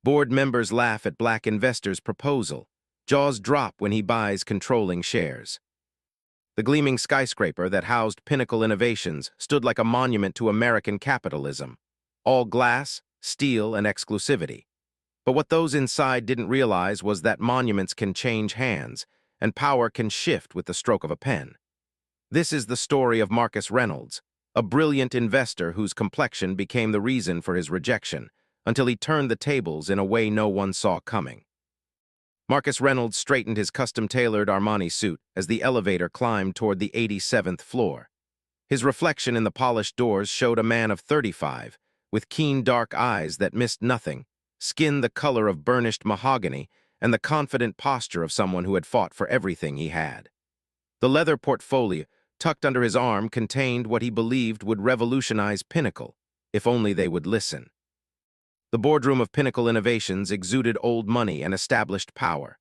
Board members laugh at black investors' proposal. Jaws drop when he buys controlling shares. The gleaming skyscraper that housed Pinnacle Innovations stood like a monument to American capitalism. All glass, steel, and exclusivity. But what those inside didn't realize was that monuments can change hands, and power can shift with the stroke of a pen. This is the story of Marcus Reynolds, a brilliant investor whose complexion became the reason for his rejection, until he turned the tables in a way no one saw coming. Marcus Reynolds straightened his custom-tailored Armani suit as the elevator climbed toward the 87th floor. His reflection in the polished doors showed a man of 35, with keen dark eyes that missed nothing, skin the color of burnished mahogany, and the confident posture of someone who had fought for everything he had. The leather portfolio, tucked under his arm, contained what he believed would revolutionize Pinnacle, if only they would listen. The boardroom of Pinnacle Innovations exuded old money and established power.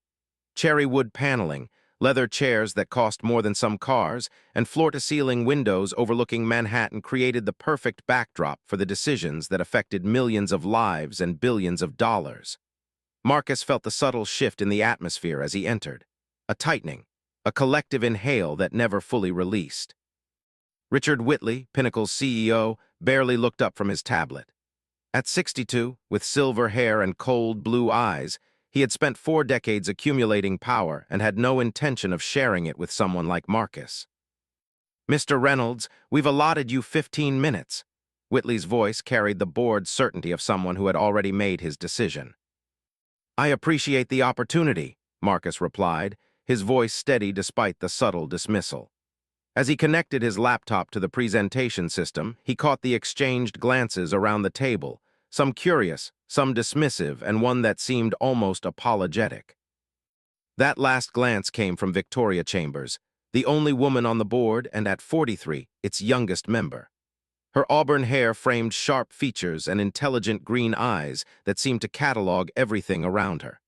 Cherry wood paneling, leather chairs that cost more than some cars, and floor-to-ceiling windows overlooking Manhattan created the perfect backdrop for the decisions that affected millions of lives and billions of dollars. Marcus felt the subtle shift in the atmosphere as he entered. A tightening, a collective inhale that never fully released. Richard Whitley, Pinnacle's CEO, barely looked up from his tablet. At 62, with silver hair and cold blue eyes, he had spent 4 decades accumulating power and had no intention of sharing it with someone like Marcus. "Mr. Reynolds, we've allotted you 15 minutes. Whitley's voice carried the bored certainty of someone who had already made his decision. "I appreciate the opportunity," Marcus replied, his voice steady despite the subtle dismissal. As he connected his laptop to the presentation system, he caught the exchanged glances around the table, some curious, some dismissive, and one that seemed almost apologetic. That last glance came from Victoria Chambers, the only woman on the board and at 43, its youngest member. Her auburn hair framed sharp features and intelligent green eyes that seemed to catalog everything around her.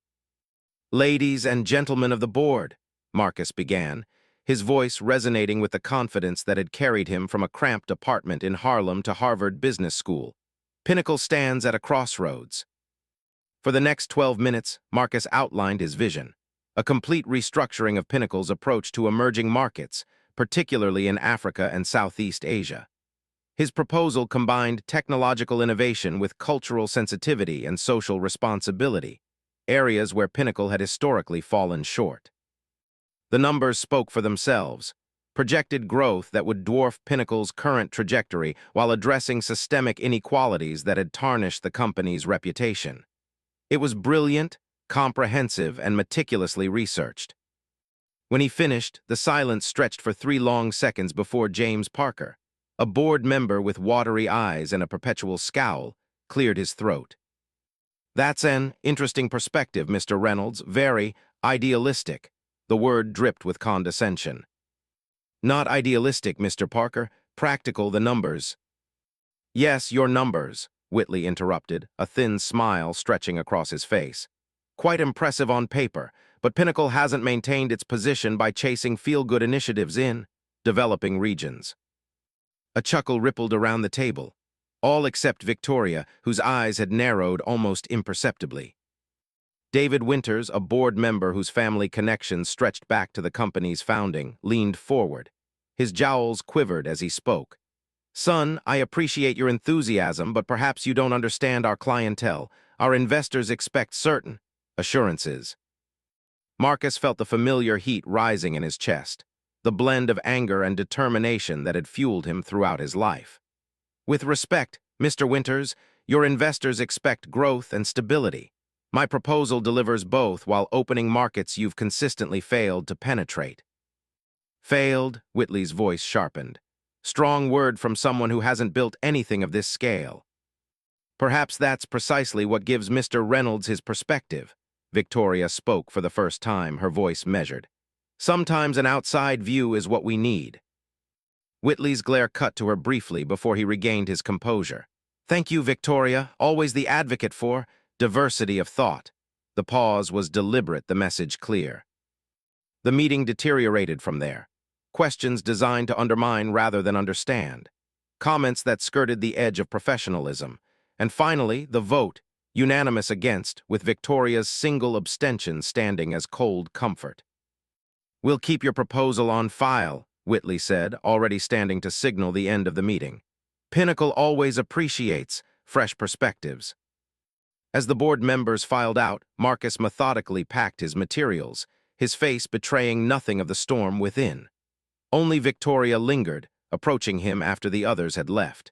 "Ladies and gentlemen of the board," Marcus began, his voice resonating with the confidence that had carried him from a cramped apartment in Harlem to Harvard Business School. "Pinnacle stands at a crossroads." For the next 12 minutes, Marcus outlined his vision, a complete restructuring of Pinnacle's approach to emerging markets, particularly in Africa and Southeast Asia. His proposal combined technological innovation with cultural sensitivity and social responsibility, areas where Pinnacle had historically fallen short. The numbers spoke for themselves, projected growth that would dwarf Pinnacle's current trajectory while addressing systemic inequalities that had tarnished the company's reputation. It was brilliant, comprehensive, and meticulously researched. When he finished, the silence stretched for 3 long seconds before James Parker, a board member with watery eyes and a perpetual scowl, cleared his throat. "That's an interesting perspective, Mr. Reynolds, very idealistic." The word dripped with condescension. "Not idealistic, Mr. Parker, practical, the numbers." "Yes, your numbers," Whitley interrupted, a thin smile stretching across his face. "Quite impressive on paper, but Pinnacle hasn't maintained its position by chasing feel-good initiatives in developing regions." A chuckle rippled around the table, all except Victoria, whose eyes had narrowed almost imperceptibly. David Winters, a board member whose family connections stretched back to the company's founding, leaned forward. His jowls quivered as he spoke. "Son, I appreciate your enthusiasm, but perhaps you don't understand our clientele. Our investors expect certain assurances." Marcus felt the familiar heat rising in his chest, the blend of anger and determination that had fueled him throughout his life. "With respect, Mr. Winters, your investors expect growth and stability. My proposal delivers both while opening markets you've consistently failed to penetrate." "Failed," Whitley's voice sharpened. Strong word from someone who hasn't built anything of this scale. "Perhaps that's precisely what gives Mr. Reynolds his perspective." Victoria spoke for the first time, her voice measured. "Sometimes an outside view is what we need." Whitley's glare cut to her briefly before he regained his composure. "Thank you, Victoria, always the advocate for diversity of thought." The pause was deliberate, the message clear. The meeting deteriorated from there. Questions designed to undermine rather than understand. Comments that skirted the edge of professionalism. And finally, the vote, unanimous against, with Victoria's single abstention standing as cold comfort. "We'll keep your proposal on file," Whitley said, already standing to signal the end of the meeting. "Pinnacle always appreciates fresh perspectives." As the board members filed out, Marcus methodically packed his materials, his face betraying nothing of the storm within. Only Victoria lingered, approaching him after the others had left.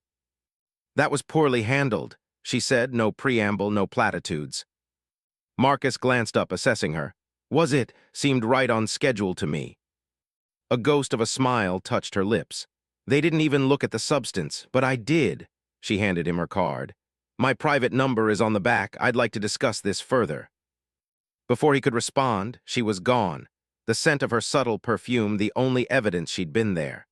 "That was poorly handled," she said, no preamble, no platitudes. Marcus glanced up, assessing her. "Was it? Seemed right on schedule to me." A ghost of a smile touched her lips. "They didn't even look at the substance, but I did." She handed him her card. "My private number is on the back. I'd like to discuss this further." Before he could respond, she was gone, the scent of her subtle perfume the only evidence she'd been there.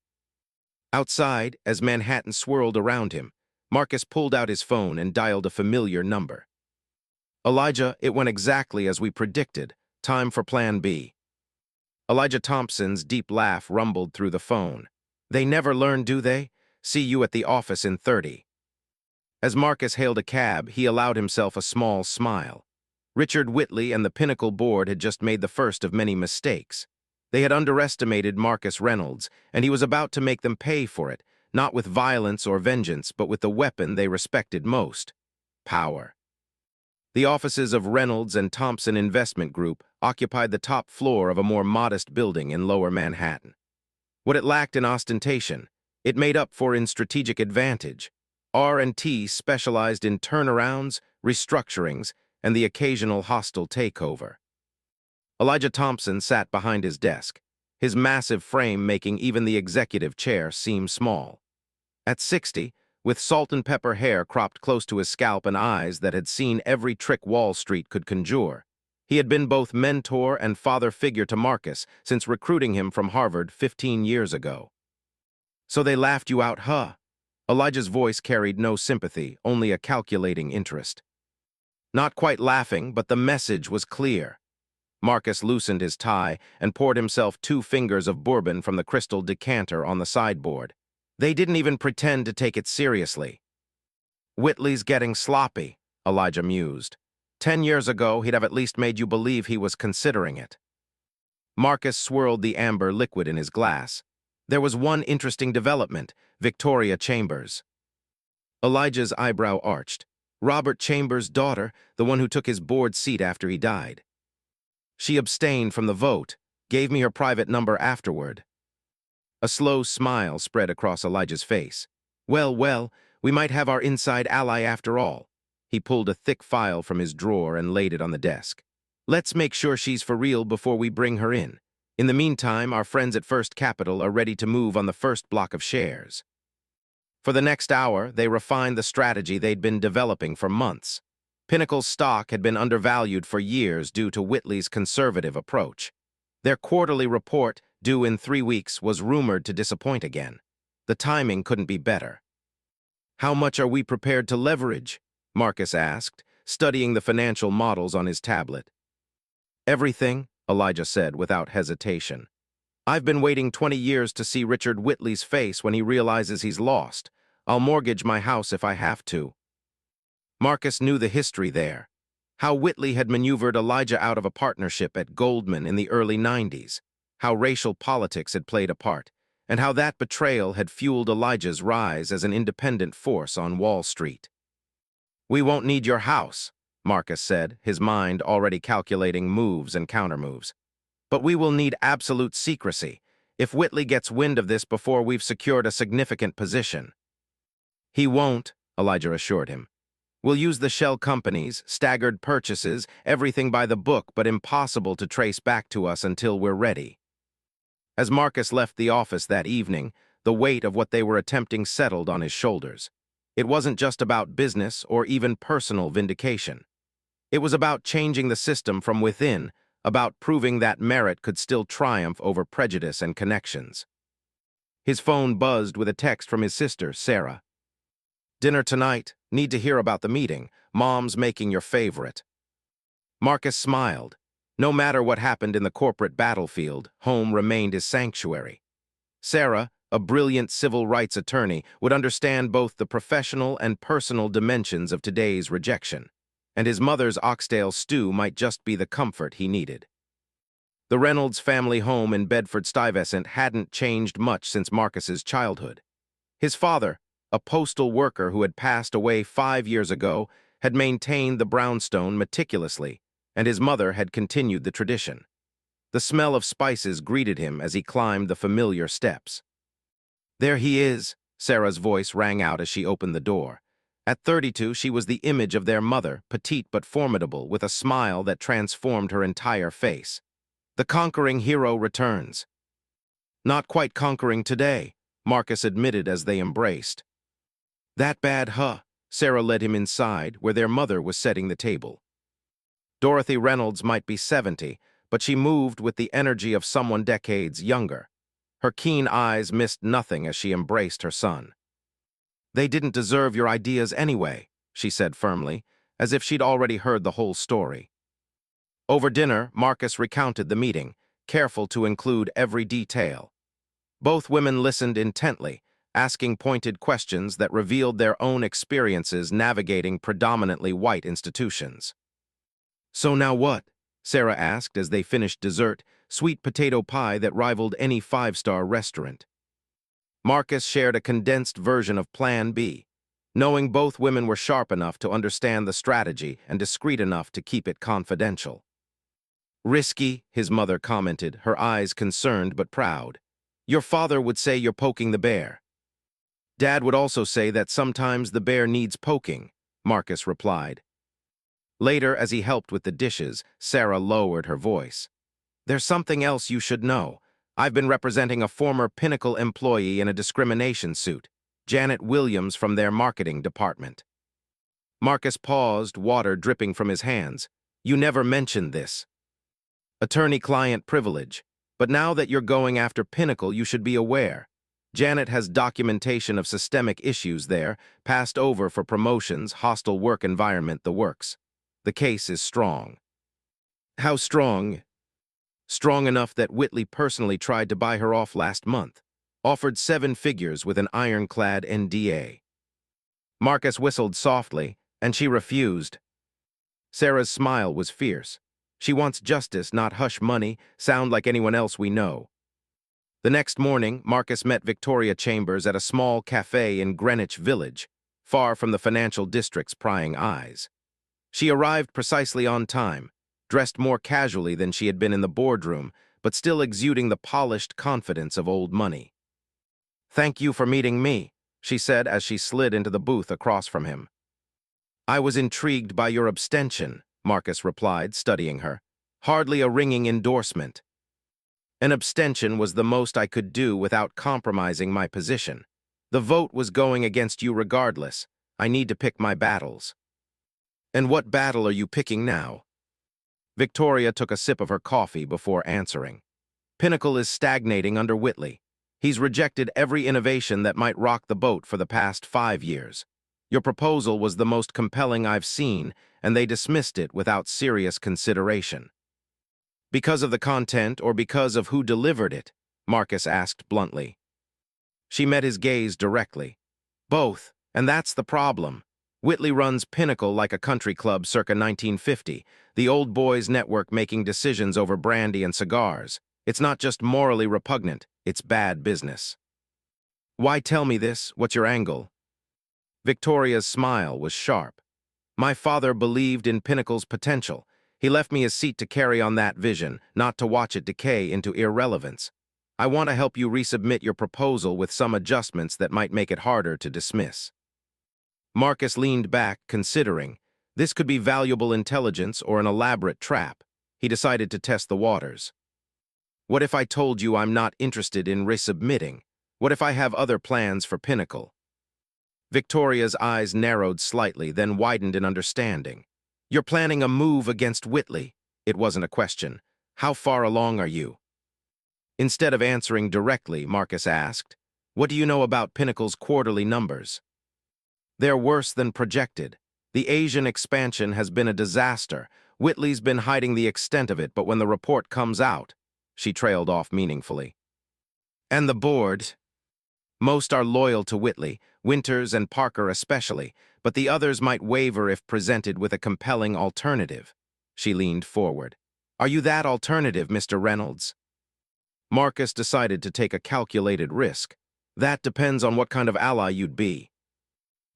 Outside, as Manhattan swirled around him, Marcus pulled out his phone and dialed a familiar number. "Elijah, it went exactly as we predicted. Time for Plan B." Elijah Thompson's deep laugh rumbled through the phone. "They never learn, do they? See you at the office in 30. As Marcus hailed a cab, he allowed himself a small smile. Richard Whitley and the Pinnacle board had just made the first of many mistakes. They had underestimated Marcus Reynolds, and he was about to make them pay for it, not with violence or vengeance, but with the weapon they respected most: power. The offices of Reynolds and Thompson Investment Group occupied the top floor of a more modest building in Lower Manhattan. What it lacked in ostentation, it made up for in strategic advantage. R&T specialized in turnarounds, restructurings, and the occasional hostile takeover. Elijah Thompson sat behind his desk, his massive frame making even the executive chair seem small. At 60, with salt and pepper hair cropped close to his scalp and eyes that had seen every trick Wall Street could conjure, he had been both mentor and father figure to Marcus since recruiting him from Harvard 15 years ago. "So they laughed you out, huh?" Elijah's voice carried no sympathy, only a calculating interest. "Not quite laughing, but the message was clear." Marcus loosened his tie and poured himself 2 fingers of bourbon from the crystal decanter on the sideboard. "They didn't even pretend to take it seriously." "Whitley's getting sloppy," Elijah mused. 10 years ago, he'd have at least made you believe he was considering it. Marcus swirled the amber liquid in his glass. "There was one interesting development: Victoria Chambers." Elijah's eyebrow arched. "Robert Chambers' daughter, the one who took his board seat after he died. She abstained from the vote, gave me her private number afterward." A slow smile spread across Elijah's face. Well, we might have our inside ally after all." He pulled a thick file from his drawer and laid it on the desk. "Let's make sure she's for real before we bring her in. In the meantime, our friends at First Capital are ready to move on the first block of shares." For the next hour, they refined the strategy they'd been developing for months. Pinnacle's stock had been undervalued for years due to Whitley's conservative approach. Their quarterly report, due in 3 weeks, was rumored to disappoint again. The timing couldn't be better. "How much are we prepared to leverage?" Marcus asked, studying the financial models on his tablet. "Everything," Elijah said without hesitation. "I've been waiting 20 years to see Richard Whitley's face when he realizes he's lost. I'll mortgage my house if I have to." Marcus knew the history there. How Whitley had maneuvered Elijah out of a partnership at Goldman in the early 90s, how racial politics had played a part, and how that betrayal had fueled Elijah's rise as an independent force on Wall Street. "We won't need your house," Marcus said, his mind already calculating moves and countermoves. "But we will need absolute secrecy if Whitley gets wind of this before we've secured a significant position." "He won't," Elijah assured him. "We'll use the shell companies, staggered purchases, everything by the book, but impossible to trace back to us until we're ready." As Marcus left the office that evening, the weight of what they were attempting settled on his shoulders. It wasn't just about business or even personal vindication. It was about changing the system from within, about proving that merit could still triumph over prejudice and connections. His phone buzzed with a text from his sister, Sarah. "Dinner tonight. Need to hear about the meeting. Mom's making your favorite." Marcus smiled. No matter what happened in the corporate battlefield, home remained his sanctuary. Sarah, a brilliant civil rights attorney, would understand both the professional and personal dimensions of today's rejection. and his mother's oxtail stew might just be the comfort he needed. The Reynolds family home in Bedford-Stuyvesant hadn't changed much since Marcus's childhood. His father, a postal worker who had passed away 5 years ago, had maintained the brownstone meticulously, and his mother had continued the tradition. The smell of spices greeted him as he climbed the familiar steps. "There he is," Sarah's voice rang out as she opened the door. At 32, she was the image of their mother, petite but formidable, with a smile that transformed her entire face. The conquering hero returns. "Not quite conquering today," Marcus admitted as they embraced. "That bad, huh?" Sarah led him inside, where their mother was setting the table. Dorothy Reynolds might be 70, but she moved with the energy of someone decades younger. Her keen eyes missed nothing as she embraced her son. "They didn't deserve your ideas anyway," she said firmly, as if she'd already heard the whole story. Over dinner, Marcus recounted the meeting, careful to include every detail. Both women listened intently, asking pointed questions that revealed their own experiences navigating predominantly white institutions. "So now what?" Sarah asked as they finished dessert, sweet potato pie that rivaled any five-star restaurant. Marcus shared a condensed version of Plan B, knowing both women were sharp enough to understand the strategy and discreet enough to keep it confidential. "Risky," his mother commented, her eyes concerned but proud. "Your father would say you're poking the bear." "Dad would also say that sometimes the bear needs poking," Marcus replied. Later, as he helped with the dishes, Sarah lowered her voice. "There's something else you should know. I've been representing a former Pinnacle employee in a discrimination suit, Janet Williams from their marketing department." Marcus paused, water dripping from his hands. "You never mentioned this." "Attorney-client privilege. But now that you're going after Pinnacle, you should be aware. Janet has documentation of systemic issues there, passed over for promotions, hostile work environment, the works. The case is strong." "How strong?" "Strong enough that Whitley personally tried to buy her off last month. Offered 7 figures with an ironclad NDA." Marcus whistled softly, and she refused. Sarah's smile was fierce. "She wants justice, not hush money, sound like anyone else we know." The next morning, Marcus met Victoria Chambers at a small cafe in Greenwich Village, far from the financial district's prying eyes. She arrived precisely on time, dressed more casually than she had been in the boardroom, but still exuding the polished confidence of old money. "Thank you for meeting me," she said as she slid into the booth across from him. "I was intrigued by your abstention," Marcus replied, studying her. "Hardly a ringing endorsement." "An abstention was the most I could do without compromising my position. The vote was going against you regardless. I need to pick my battles." "And what battle are you picking now?" Victoria took a sip of her coffee before answering. "Pinnacle is stagnating under Whitley. He's rejected every innovation that might rock the boat for the past 5 years. Your proposal was the most compelling I've seen, and they dismissed it without serious consideration." "Because of the content or because of who delivered it?" Marcus asked bluntly. She met his gaze directly. "Both, and that's the problem. Whitley runs Pinnacle like a country club circa 1950, the old boys network making decisions over brandy and cigars. It's not just morally repugnant, it's bad business." "Why tell me this? What's your angle?" Victoria's smile was sharp. "My father believed in Pinnacle's potential. He left me his seat to carry on that vision, not to watch it decay into irrelevance. I want to help you resubmit your proposal with some adjustments that might make it harder to dismiss." Marcus leaned back, considering. This could be valuable intelligence or an elaborate trap. He decided to test the waters. "What if I told you I'm not interested in resubmitting? What if I have other plans for Pinnacle?" Victoria's eyes narrowed slightly, then widened in understanding. "You're planning a move against Whitley." It wasn't a question. "How far along are you?" Instead of answering directly, Marcus asked, "What do you know about Pinnacle's quarterly numbers?" "They're worse than projected. The Asian expansion has been a disaster. Whitley's been hiding the extent of it, but when the report comes out," she trailed off meaningfully. "And the board? Most are loyal to Whitley, Winters and Parker especially, but the others might waver if presented with a compelling alternative. She leaned forward. Are you that alternative, Mr. Reynolds? Marcus decided to take a calculated risk. That depends on what kind of ally you'd be.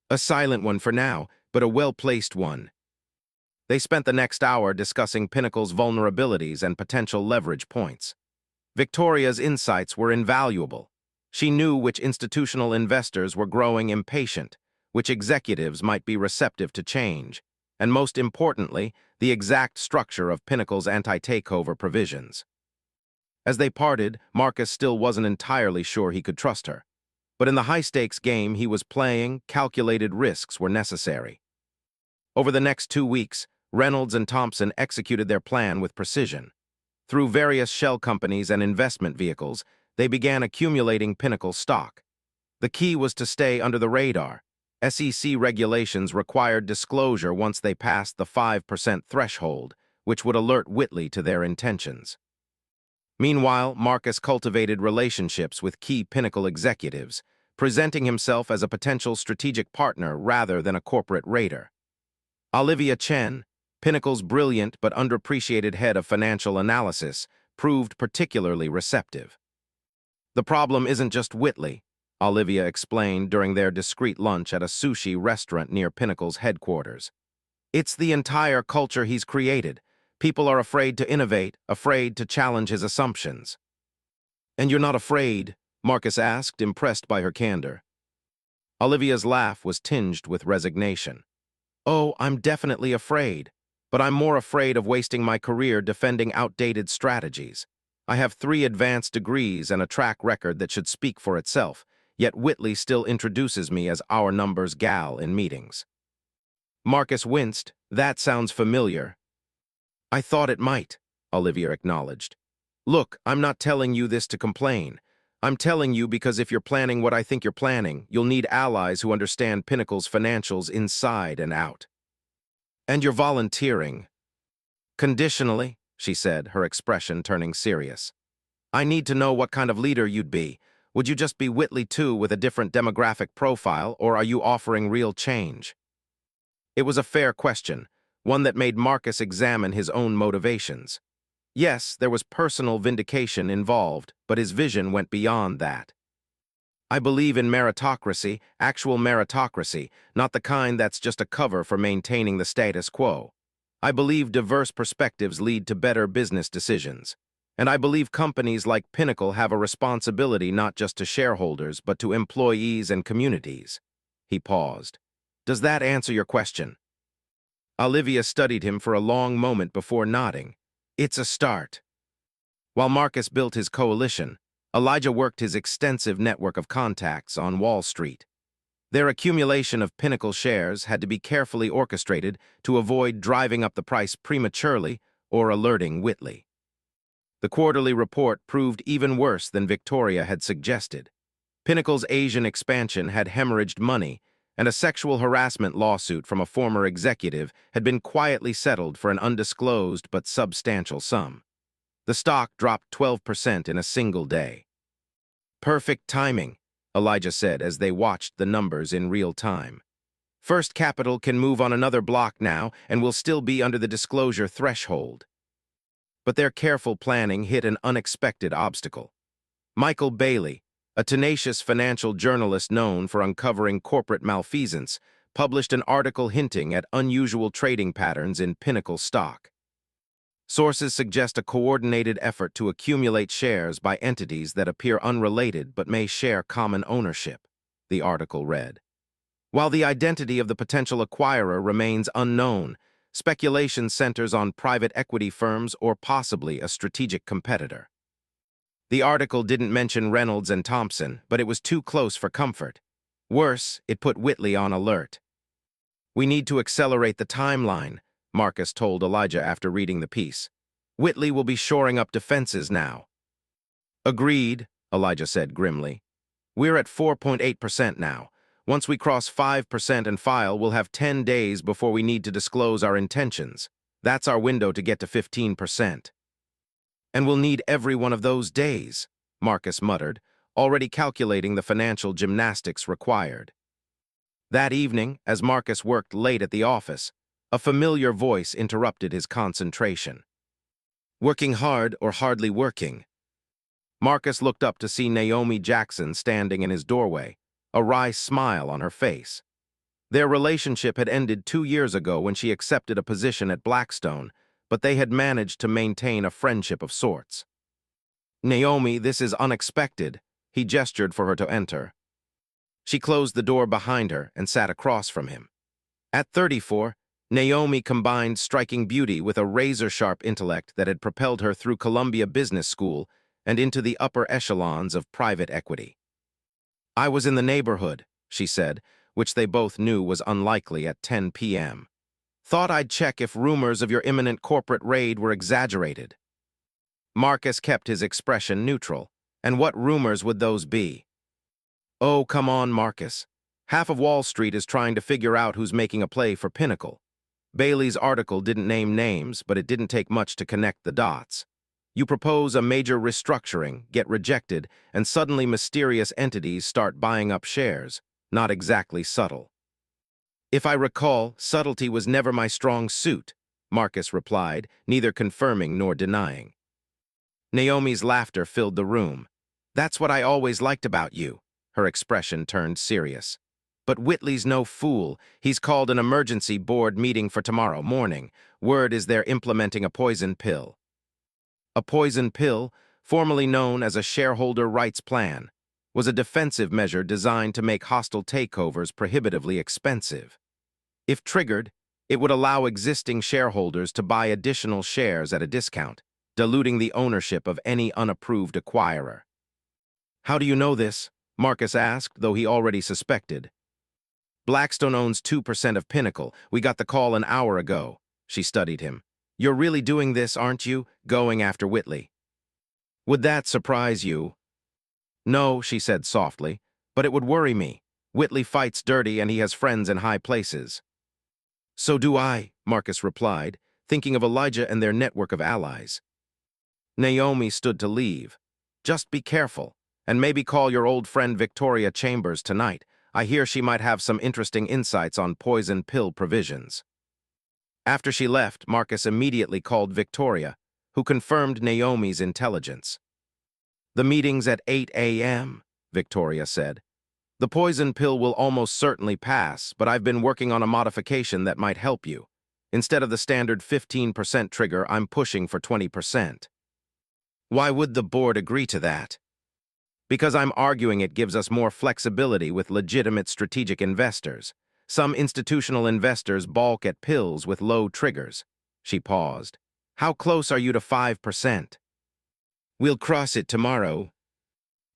A silent one for now, but a well-placed one. They spent the next hour discussing Pinnacle's vulnerabilities and potential leverage points. Victoria's insights were invaluable. She knew which institutional investors were growing impatient, which executives might be receptive to change, and most importantly, the exact structure of Pinnacle's anti-takeover provisions. As they parted, Marcus still wasn't entirely sure he could trust her. But in the high-stakes game he was playing, calculated risks were necessary. Over the next 2 weeks, Reynolds and Thompson executed their plan with precision. Through various shell companies and investment vehicles, they began accumulating Pinnacle stock. The key was to stay under the radar. SEC regulations required disclosure once they passed the 5% threshold, which would alert Whitley to their intentions. Meanwhile, Marcus cultivated relationships with key Pinnacle executives, presenting himself as a potential strategic partner rather than a corporate raider. Olivia Chen, Pinnacle's brilliant but underappreciated head of financial analysis, proved particularly receptive. The problem isn't just Whitley, Olivia explained during their discreet lunch at a sushi restaurant near Pinnacle's headquarters. It's the entire culture he's created. People are afraid to innovate, afraid to challenge his assumptions. And you're not afraid? Marcus asked, impressed by her candor. Olivia's laugh was tinged with resignation. Oh, I'm definitely afraid, but I'm more afraid of wasting my career defending outdated strategies. I have 3 advanced degrees and a track record that should speak for itself, yet Whitley still introduces me as our numbers gal in meetings. Marcus winced. That sounds familiar. I thought it might, Olivia acknowledged. Look, I'm not telling you this to complain. I'm telling you because if you're planning what I think you're planning, you'll need allies who understand Pinnacle's financials inside and out. And you're volunteering. Conditionally, she said, her expression turning serious. I need to know what kind of leader you'd be. Would you just be Whitley too with a different demographic profile, or are you offering real change? It was a fair question, one that made Marcus examine his own motivations. Yes, there was personal vindication involved, but his vision went beyond that. I believe in meritocracy, actual meritocracy, not the kind that's just a cover for maintaining the status quo. I believe diverse perspectives lead to better business decisions. And I believe companies like Pinnacle have a responsibility not just to shareholders, but to employees and communities. He paused. Does that answer your question? Olivia studied him for a long moment before nodding. It's a start. While Marcus built his coalition, Elijah worked his extensive network of contacts on Wall Street. Their accumulation of Pinnacle shares had to be carefully orchestrated to avoid driving up the price prematurely or alerting Whitley. The quarterly report proved even worse than Victoria had suggested. Pinnacle's Asian expansion had hemorrhaged money, and a sexual harassment lawsuit from a former executive had been quietly settled for an undisclosed but substantial sum. The stock dropped 12% in a single day. Perfect timing, Elijah said as they watched the numbers in real time. First Capital can move on another block now and will still be under the disclosure threshold. But their careful planning hit an unexpected obstacle. Michael Bailey, a tenacious financial journalist known for uncovering corporate malfeasance, published an article hinting at unusual trading patterns in Pinnacle stock. Sources suggest a coordinated effort to accumulate shares by entities that appear unrelated but may share common ownership, the article read. While the identity of the potential acquirer remains unknown, speculation centers on private equity firms or possibly a strategic competitor. The article didn't mention Reynolds and Thompson, but it was too close for comfort. Worse, it put Whitley on alert. We need to accelerate the timeline, Marcus told Elijah after reading the piece. Whitley will be shoring up defenses now. Agreed, Elijah said grimly. We're at 4.8% now. Once we cross 5% and file, we'll have 10 days before we need to disclose our intentions. That's our window to get to 15%. And we'll need every one of those days, Marcus muttered, already calculating the financial gymnastics required. That evening, as Marcus worked late at the office, a familiar voice interrupted his concentration. Working hard or hardly working? Marcus looked up to see Naomi Jackson standing in his doorway, a wry smile on her face. Their relationship had ended 2 years ago when she accepted a position at Blackstone, but they had managed to maintain a friendship of sorts. "Naomi, this is unexpected," he gestured for her to enter. She closed the door behind her and sat across from him. At 34, Naomi combined striking beauty with a razor-sharp intellect that had propelled her through Columbia Business School and into the upper echelons of private equity. "I was in the neighborhood," she said, which they both knew was unlikely at 10 p.m. "Thought I'd check if rumors of your imminent corporate raid were exaggerated." Marcus kept his expression neutral. "And what rumors would those be?" "Oh, come on, Marcus. Half of Wall Street is trying to figure out who's making a play for Pinnacle. Bailey's article didn't name names, but it didn't take much to connect the dots. You propose a major restructuring, get rejected, and suddenly mysterious entities start buying up shares. Not exactly subtle." "If I recall, subtlety was never my strong suit," Marcus replied, neither confirming nor denying. Naomi's laughter filled the room. "That's what I always liked about you." Her expression turned serious. "But Whitley's no fool. He's called an emergency board meeting for tomorrow morning. Word is they're implementing a poison pill." A poison pill, formerly known as a shareholder rights plan, was a defensive measure designed to make hostile takeovers prohibitively expensive. If triggered, it would allow existing shareholders to buy additional shares at a discount, diluting the ownership of any unapproved acquirer. "How do you know this?" Marcus asked, though he already suspected. "Blackstone owns 2% of Pinnacle. We got the call an hour ago." She studied him. "You're really doing this, aren't you? Going after Whitley?" "Would that surprise you?" "No," she said softly, "but it would worry me. Whitley fights dirty and he has friends in high places." "So do I," Marcus replied, thinking of Elijah and their network of allies. Naomi stood to leave. "Just be careful, and maybe call your old friend Victoria Chambers tonight. I hear she might have some interesting insights on poison pill provisions." After she left, Marcus immediately called Victoria, who confirmed Naomi's intelligence. "The meeting's at 8 a.m., Victoria said. "The poison pill will almost certainly pass, but I've been working on a modification that might help you. Instead of the standard 15% trigger, I'm pushing for 20%. "Why would the board agree to that?" "Because I'm arguing it gives us more flexibility with legitimate strategic investors. Some institutional investors balk at pills with low triggers." She paused. "How close are you to 5%? "We'll cross it tomorrow."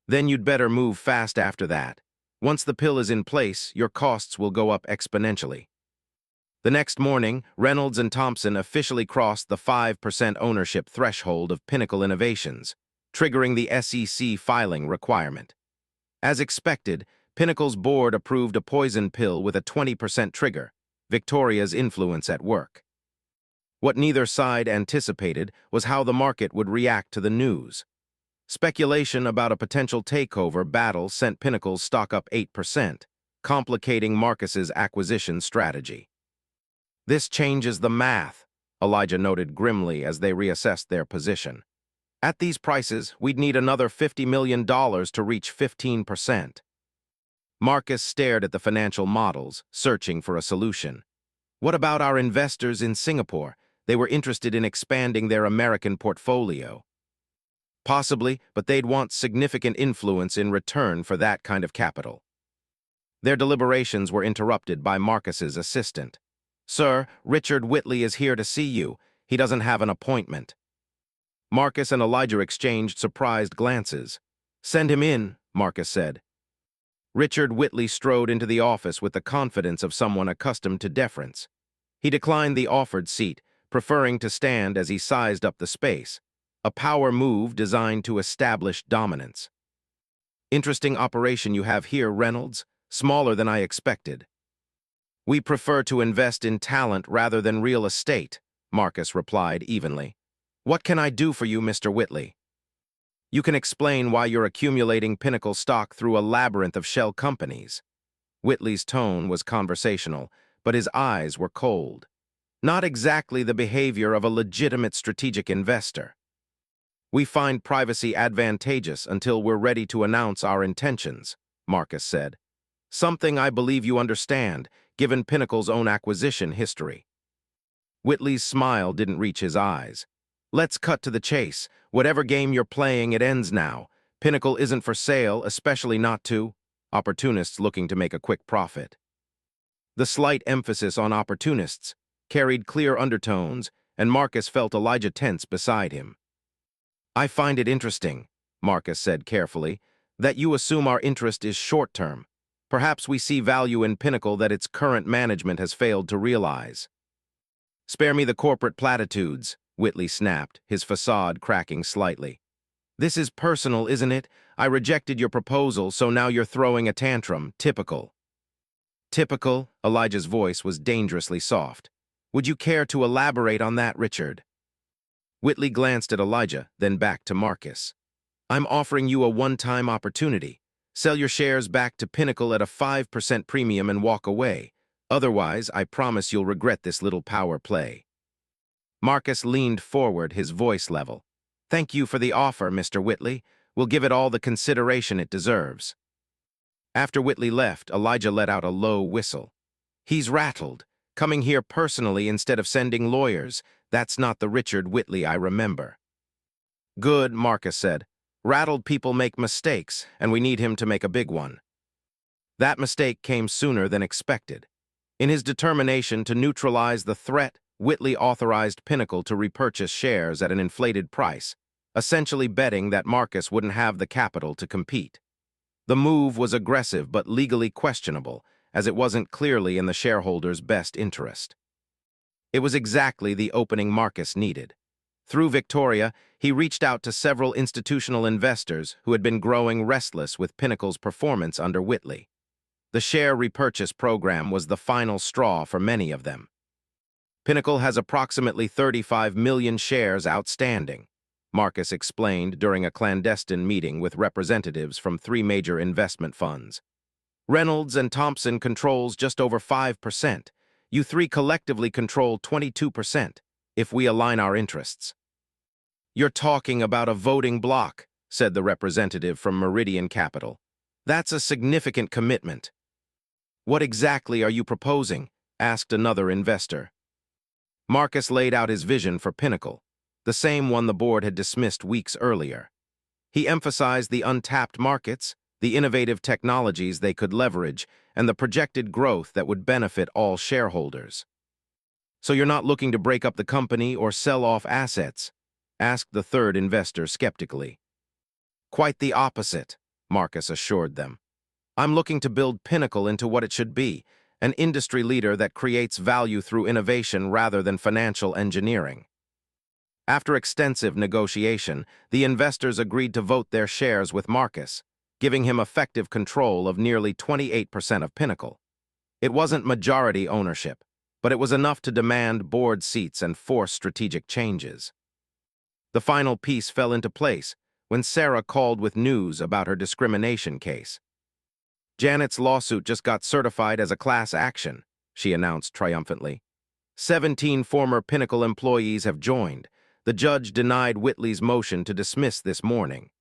"Then you'd better move fast after that. Once the pill is in place, your costs will go up exponentially." The next morning, Reynolds and Thompson officially crossed the 5% ownership threshold of Pinnacle Innovations, triggering the SEC filing requirement. As expected, Pinnacle's board approved a poison pill with a 20% trigger, Victoria's influence at work. What neither side anticipated was how the market would react to the news. Speculation about a potential takeover battle sent Pinnacle's stock up 8%, complicating Marcus's acquisition strategy. "This changes the math," Elijah noted grimly as they reassessed their position. "At these prices, we'd need another $50 million to reach 15%. Marcus stared at the financial models, searching for a solution. "What about our investors in Singapore? They were interested in expanding their American portfolio." "Possibly, but they'd want significant influence in return for that kind of capital." Their deliberations were interrupted by Marcus's assistant. "Sir, Richard Whitley is here to see you. He doesn't have an appointment." Marcus and Elijah exchanged surprised glances. "Send him in," Marcus said. Richard Whitley strode into the office with the confidence of someone accustomed to deference. He declined the offered seat, preferring to stand as he sized up the space, a power move designed to establish dominance. "Interesting operation you have here, Reynolds. Smaller than I expected." "We prefer to invest in talent rather than real estate," Marcus replied evenly. "What can I do for you, Mr. Whitley?" "You can explain why you're accumulating Pinnacle stock through a labyrinth of shell companies." Whitley's tone was conversational, but his eyes were cold. Not exactly the behavior of a legitimate strategic investor. We find privacy advantageous until we're ready to announce our intentions, Marcus said. Something I believe you understand, given Pinnacle's own acquisition history. Whitley's smile didn't reach his eyes. Let's cut to the chase. Whatever game you're playing, it ends now. Pinnacle isn't for sale, especially not to opportunists looking to make a quick profit. The slight emphasis on opportunists carried clear undertones, and Marcus felt Elijah tense beside him. I find it interesting, Marcus said carefully, that you assume our interest is short-term. Perhaps we see value in Pinnacle that its current management has failed to realize. Spare me the corporate platitudes, Whitley snapped, his facade cracking slightly. This is personal, isn't it? I rejected your proposal, so now you're throwing a tantrum. Typical. Typical? Elijah's voice was dangerously soft. Would you care to elaborate on that, Richard? Whitley glanced at Elijah, then back to Marcus. I'm offering you a one-time opportunity. Sell your shares back to Pinnacle at a 5% premium and walk away. Otherwise, I promise you'll regret this little power play. Marcus leaned forward, his voice level. Thank you for the offer, Mr. Whitley. We'll give it all the consideration it deserves. After Whitley left, Elijah let out a low whistle. He's rattled, coming here personally instead of sending lawyers. That's not the Richard Whitley I remember. Good, Marcus said. Rattled people make mistakes, and we need him to make a big one. That mistake came sooner than expected. In his determination to neutralize the threat, Whitley authorized Pinnacle to repurchase shares at an inflated price, essentially betting that Marcus wouldn't have the capital to compete. The move was aggressive but legally questionable, as it wasn't clearly in the shareholders' best interest. It was exactly the opening Marcus needed. Through Victoria, he reached out to several institutional investors who had been growing restless with Pinnacle's performance under Whitley. The share repurchase program was the final straw for many of them. Pinnacle has approximately 35 million shares outstanding, Marcus explained during a clandestine meeting with representatives from 3 major investment funds. Reynolds and Thompson controls just over 5%. You 3 collectively control 22%, if we align our interests. You're talking about a voting bloc, said the representative from Meridian Capital. That's a significant commitment. What exactly are you proposing? Asked another investor. Marcus laid out his vision for Pinnacle, the same one the board had dismissed weeks earlier. He emphasized the untapped markets, the innovative technologies they could leverage, and the projected growth that would benefit all shareholders. So you're not looking to break up the company or sell off assets? Asked the third investor skeptically. Quite the opposite, Marcus assured them. I'm looking to build Pinnacle into what it should be, an industry leader that creates value through innovation rather than financial engineering. After extensive negotiation, the investors agreed to vote their shares with Marcus, giving him effective control of nearly 28% of Pinnacle. It wasn't majority ownership, but it was enough to demand board seats and force strategic changes. The final piece fell into place when Sarah called with news about her discrimination case. Janet's lawsuit just got certified as a class action, she announced triumphantly. 17 former Pinnacle employees have joined. The judge denied Whitley's motion to dismiss this morning.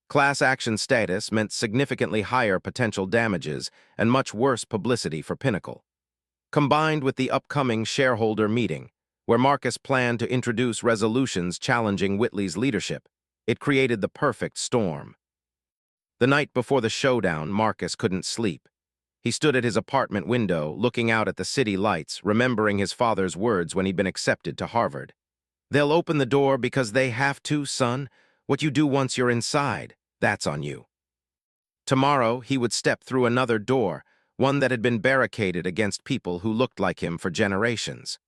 Class action status meant significantly higher potential damages and much worse publicity for Pinnacle. Combined with the upcoming shareholder meeting, where Marcus planned to introduce resolutions challenging Whitley's leadership, it created the perfect storm. The night before the showdown, Marcus couldn't sleep. He stood at his apartment window, looking out at the city lights, remembering his father's words when he'd been accepted to Harvard. They'll open the door because they have to, son. What you do once you're inside, that's on you. Tomorrow, he would step through another door, one that had been barricaded against people who looked like him for generations.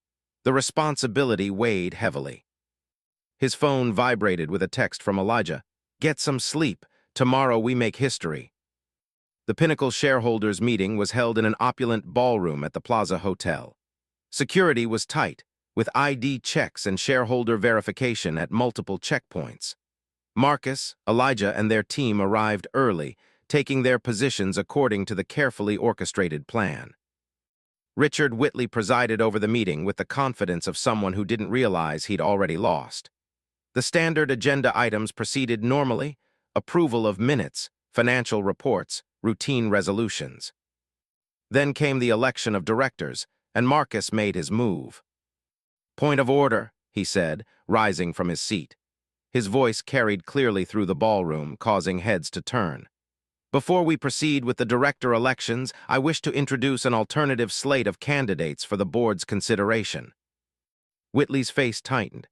The responsibility weighed heavily. His phone vibrated with a text from Elijah. Get some sleep. Tomorrow we make history. The Pinnacle shareholders' meeting was held in an opulent ballroom at the Plaza Hotel. Security was tight, with ID checks and shareholder verification at multiple checkpoints. Marcus, Elijah, and their team arrived early, taking their positions according to the carefully orchestrated plan. Richard Whitley presided over the meeting with the confidence of someone who didn't realize he'd already lost. The standard agenda items proceeded normally: approval of minutes, financial reports, routine resolutions. Then came the election of directors, and Marcus made his move. "Point of order," he said, rising from his seat. His voice carried clearly through the ballroom, causing heads to turn. "Before we proceed with the director elections, I wish to introduce an alternative slate of candidates for the board's consideration." Whitley's face tightened.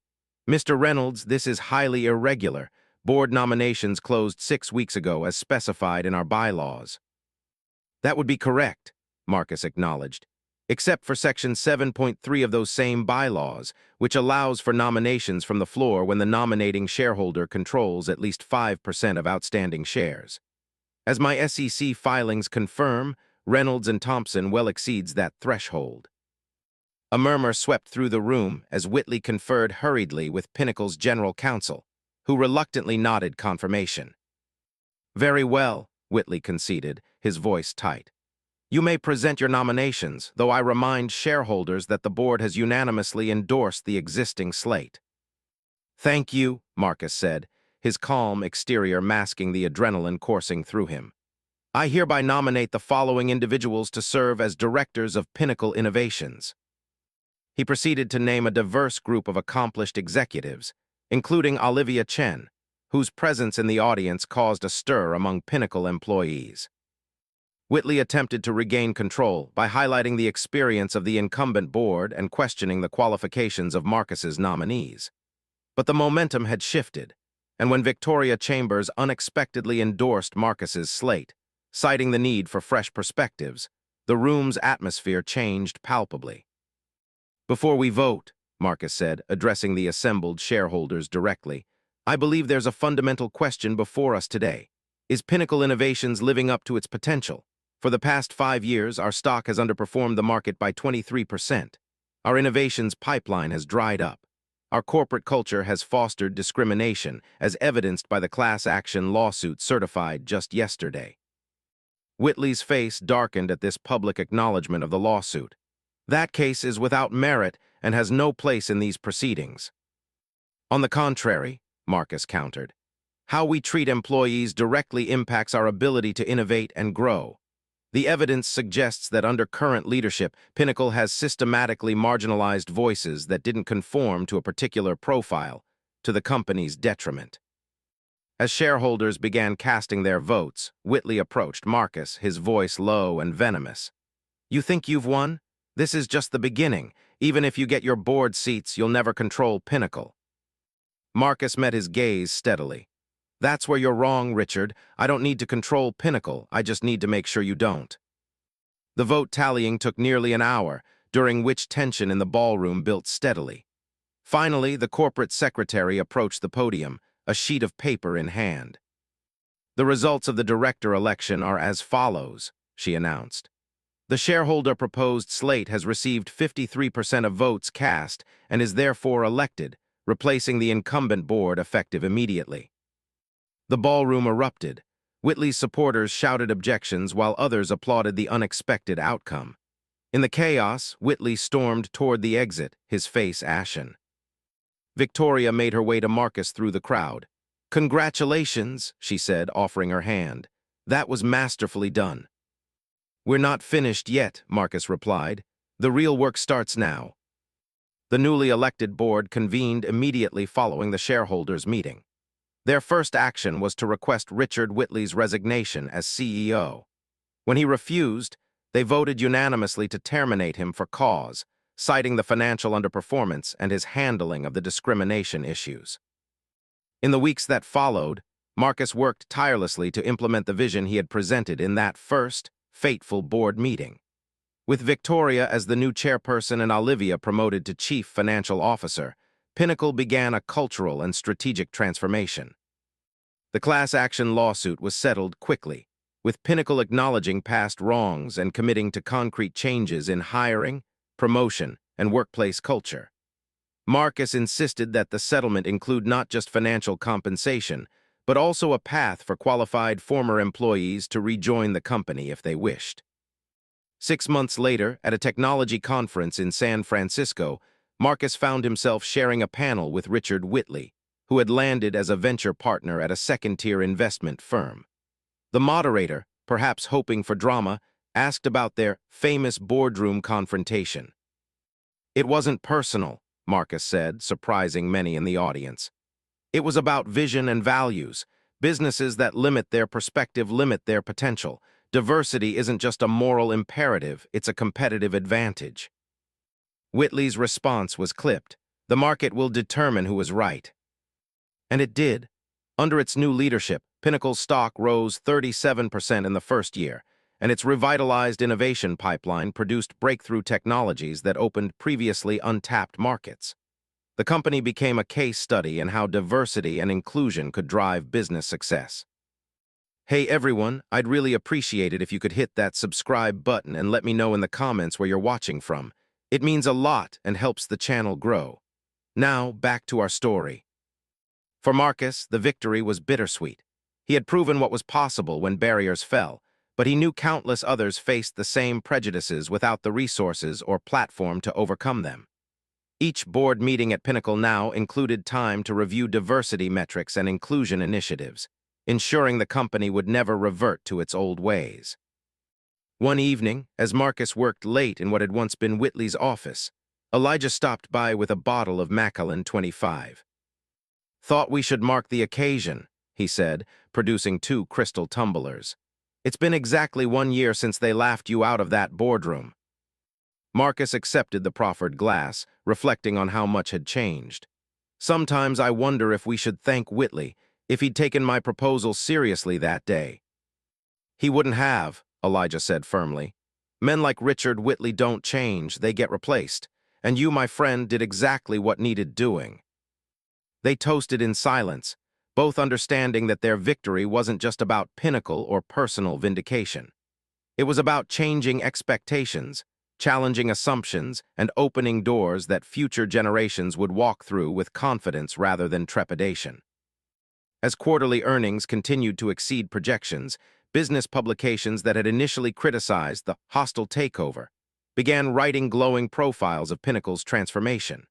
"Mr. Reynolds, this is highly irregular. Board nominations closed 6 weeks ago as specified in our bylaws." "That would be correct," Marcus acknowledged, "except for Section 7.3 of those same bylaws, which allows for nominations from the floor when the nominating shareholder controls at least 5% of outstanding shares. As my SEC filings confirm, Reynolds and Thompson well exceeds that threshold." A murmur swept through the room as Whitley conferred hurriedly with Pinnacle's general counsel, who reluctantly nodded confirmation. "Very well," Whitley conceded, his voice tight. "You may present your nominations, though I remind shareholders that the board has unanimously endorsed the existing slate." "Thank you," Marcus said, his calm exterior masking the adrenaline coursing through him. "I hereby nominate the following individuals to serve as directors of Pinnacle Innovations." He proceeded to name a diverse group of accomplished executives, including Olivia Chen, whose presence in the audience caused a stir among Pinnacle employees. Whitley attempted to regain control by highlighting the experience of the incumbent board and questioning the qualifications of Marcus's nominees. But the momentum had shifted, and when Victoria Chambers unexpectedly endorsed Marcus's slate, citing the need for fresh perspectives, the room's atmosphere changed palpably. "Before we vote," Marcus said, addressing the assembled shareholders directly, "I believe there's a fundamental question before us today. Is Pinnacle Innovations living up to its potential? For the past 5 years, our stock has underperformed the market by 23%. Our innovations pipeline has dried up. Our corporate culture has fostered discrimination, as evidenced by the class action lawsuit certified just yesterday." Whitley's face darkened at this public acknowledgement of the lawsuit. "That case is without merit and has no place in these proceedings." "On the contrary," Marcus countered, "how we treat employees directly impacts our ability to innovate and grow. The evidence suggests that under current leadership, Pinnacle has systematically marginalized voices that didn't conform to a particular profile, to the company's detriment." As shareholders began casting their votes, Whitley approached Marcus, his voice low and venomous. "You think you've won? This is just the beginning. Even if you get your board seats, you'll never control Pinnacle." Marcus met his gaze steadily. "That's where you're wrong, Richard. I don't need to control Pinnacle. I just need to make sure you don't." The vote tallying took nearly an hour, during which tension in the ballroom built steadily. Finally, the corporate secretary approached the podium, a sheet of paper in hand. "The results of the director election are as follows," she announced. "The shareholder-proposed slate has received 53% of votes cast and is therefore elected, replacing the incumbent board effective immediately." The ballroom erupted. Whitley's supporters shouted objections while others applauded the unexpected outcome. In the chaos, Whitley stormed toward the exit, his face ashen. Victoria made her way to Marcus through the crowd. "Congratulations," she said, offering her hand. "That was masterfully done." "We're not finished yet," Marcus replied. "The real work starts now." The newly elected board convened immediately following the shareholders' meeting. Their first action was to request Richard Whitley's resignation as CEO. When he refused, they voted unanimously to terminate him for cause, citing the financial underperformance and his handling of the discrimination issues. In the weeks that followed, Marcus worked tirelessly to implement the vision he had presented in that first, fateful board meeting. With Victoria as the new chairperson and Olivia promoted to chief financial officer, Pinnacle began a cultural and strategic transformation. The class action lawsuit was settled quickly, with Pinnacle acknowledging past wrongs and committing to concrete changes in hiring, promotion, and workplace culture. Marcus insisted that the settlement include not just financial compensation, but also a path for qualified former employees to rejoin the company if they wished. 6 months later, at a technology conference in San Francisco, Marcus found himself sharing a panel with Richard Whitley, who had landed as a venture partner at a second-tier investment firm. The moderator, perhaps hoping for drama, asked about their famous boardroom confrontation. "It wasn't personal," Marcus said, surprising many in the audience. "It was about vision and values. Businesses that limit their perspective limit their potential. Diversity isn't just a moral imperative, it's a competitive advantage." Whitley's response was clipped. "The market will determine who is right." And it did. Under its new leadership, Pinnacle's stock rose 37% in the first year, and its revitalized innovation pipeline produced breakthrough technologies that opened previously untapped markets. The company became a case study in how diversity and inclusion could drive business success. Hey everyone, I'd really appreciate it if you could hit that subscribe button and let me know in the comments where you're watching from. It means a lot and helps the channel grow. Now, back to our story. For Marcus, the victory was bittersweet. He had proven what was possible when barriers fell, but he knew countless others faced the same prejudices without the resources or platform to overcome them. Each board meeting at Pinnacle now included time to review diversity metrics and inclusion initiatives, ensuring the company would never revert to its old ways. One evening, as Marcus worked late in what had once been Whitley's office, Elijah stopped by with a bottle of Macallan 25. "Thought we should mark the occasion," he said, producing 2 crystal tumblers. "It's been exactly 1 year since they laughed you out of that boardroom." Marcus accepted the proffered glass, reflecting on how much had changed. "Sometimes I wonder if we should thank Whitley, if he'd taken my proposal seriously that day." "He wouldn't have," Elijah said firmly. "Men like Richard Whitley don't change, they get replaced. And you, my friend, did exactly what needed doing." They toasted in silence, both understanding that their victory wasn't just about Pinnacle or personal vindication. It was about changing expectations, challenging assumptions, and opening doors that future generations would walk through with confidence rather than trepidation. As quarterly earnings continued to exceed projections, business publications that had initially criticized the hostile takeover began writing glowing profiles of Pinnacle's transformation.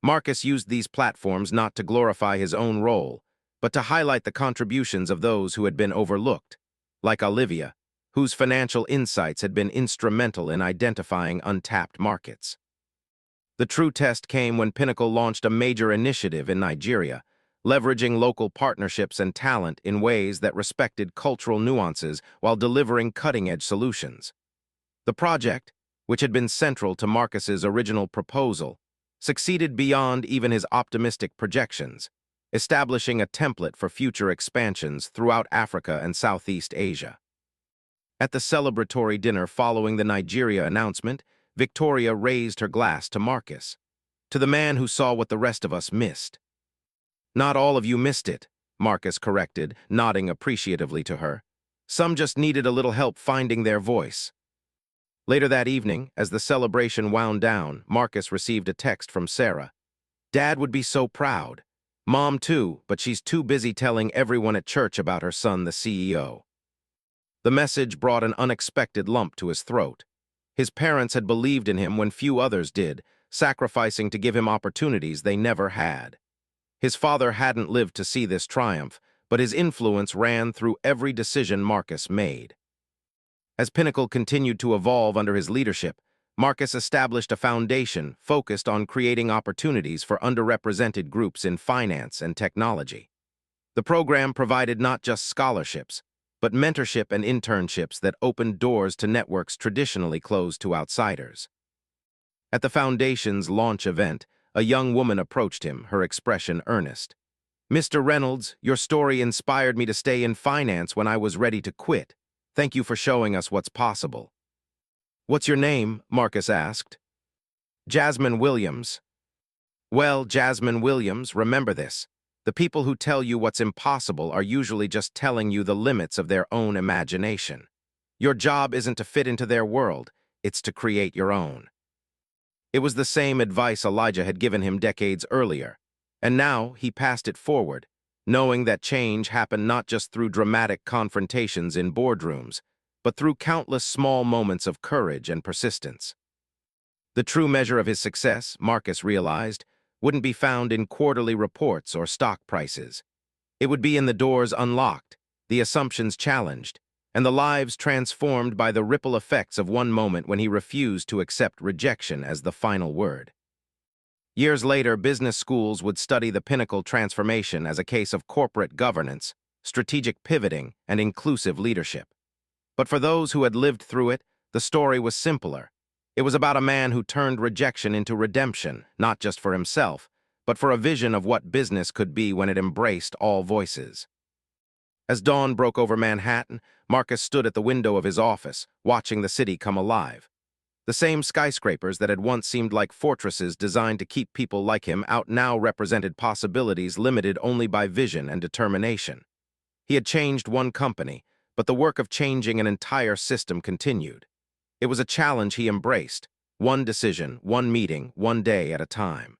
Marcus used these platforms not to glorify his own role, but to highlight the contributions of those who had been overlooked, like Olivia, whose financial insights had been instrumental in identifying untapped markets. The true test came when Pinnacle launched a major initiative in Nigeria, leveraging local partnerships and talent in ways that respected cultural nuances while delivering cutting-edge solutions. The project, which had been central to Marcus's original proposal, succeeded beyond even his optimistic projections, establishing a template for future expansions throughout Africa and Southeast Asia. At the celebratory dinner following the Nigeria announcement, Victoria raised her glass to Marcus, "To the man who saw what the rest of us missed." "Not all of you missed it," Marcus corrected, nodding appreciatively to her. "Some just needed a little help finding their voice." Later that evening, as the celebration wound down, Marcus received a text from Sarah. "Dad would be so proud. Mom too, but she's too busy telling everyone at church about her son, the CEO." The message brought an unexpected lump to his throat. His parents had believed in him when few others did, sacrificing to give him opportunities they never had. His father hadn't lived to see this triumph, but his influence ran through every decision Marcus made. As Pinnacle continued to evolve under his leadership, Marcus established a foundation focused on creating opportunities for underrepresented groups in finance and technology. The program provided not just scholarships, but mentorship and internships that opened doors to networks traditionally closed to outsiders. At the foundation's launch event, a young woman approached him, her expression earnest. "Mr. Reynolds, your story inspired me to stay in finance when I was ready to quit. Thank you for showing us what's possible." "What's your name?" Marcus asked. "Jasmine Williams." "Well, Jasmine Williams, remember this. The people who tell you what's impossible are usually just telling you the limits of their own imagination. Your job isn't to fit into their world, it's to create your own." It was the same advice Elijah had given him decades earlier, and now he passed it forward, knowing that change happened not just through dramatic confrontations in boardrooms, but through countless small moments of courage and persistence. The true measure of his success, Marcus realized, wouldn't be found in quarterly reports or stock prices. It would be in the doors unlocked, the assumptions challenged, and the lives transformed by the ripple effects of one moment when he refused to accept rejection as the final word. Years later, business schools would study the Pinnacle transformation as a case of corporate governance, strategic pivoting, and inclusive leadership. But for those who had lived through it, the story was simpler. It was about a man who turned rejection into redemption, not just for himself, but for a vision of what business could be when it embraced all voices. As dawn broke over Manhattan, Marcus stood at the window of his office, watching the city come alive. The same skyscrapers that had once seemed like fortresses designed to keep people like him out now represented possibilities limited only by vision and determination. He had changed one company, but the work of changing an entire system continued. It was a challenge he embraced, one decision, one meeting, one day at a time.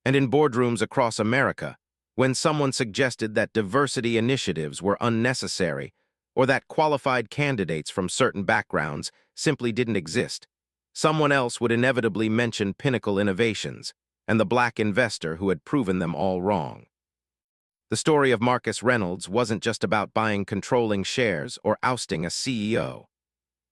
And in boardrooms across America, when someone suggested that diversity initiatives were unnecessary or that qualified candidates from certain backgrounds simply didn't exist, someone else would inevitably mention Pinnacle Innovations and the black investor who had proven them all wrong. The story of Marcus Reynolds wasn't just about buying controlling shares or ousting a CEO.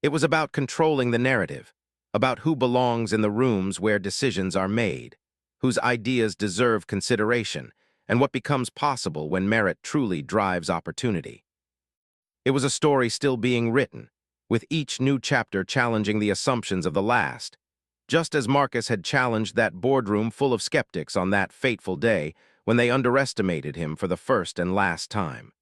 It was about controlling the narrative, about who belongs in the rooms where decisions are made, whose ideas deserve consideration, and what becomes possible when merit truly drives opportunity. It was a story still being written, with each new chapter challenging the assumptions of the last, just as Marcus had challenged that boardroom full of skeptics on that fateful day when they underestimated him for the first and last time.